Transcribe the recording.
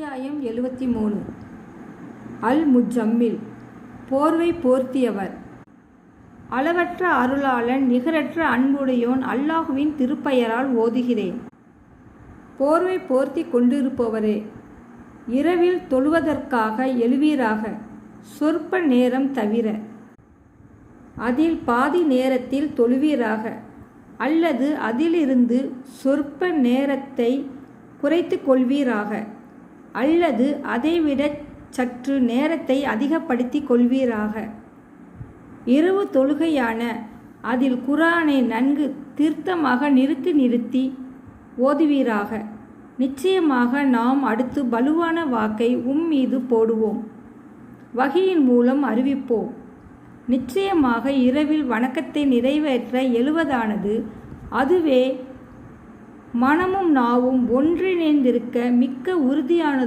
அத்தியாயம் 73. அல்-முஜம்மில், போர்வை போர்த்தியவர். அளவற்ற அருளாளன், நிகரற்ற அன்புடையோன் அல்லாஹுவின் திருப்பெயரால் ஓதுகிறேன். போர்வை போர்த்தி கொண்டிருப்பவரே, இரவில் தொழுவதற்காக எழுவீராக, சொற்ப நேரம் தவிர. அதில் பாதி நேரத்தில் தொழுவீராக, அல்லது அதிலிருந்து சொற்ப நேரத்தை குறைத்து கொள்வீராக, அல்லது அதைவிட சற்று நேரத்தை அதிகப்படுத்தி கொள்வீராக. இரவு தொழுகையான அதில் குர்ஆனை நன்கு தீர்த்தமாக நிறுத்தி ஓதுவீராக. நிச்சயமாக நாம் அடுத்து பலுவான வாக்கை மீது போடுவோம், வஹியின் மூலம் அறிவிப்போம். நிச்சயமாக இரவில் வணக்கத்தை நிறைவேற்ற எழுவதானது அதுவே மனமும் நாவும் ஒன்றிணைந்திருக்க மிக்க உறுதியானது.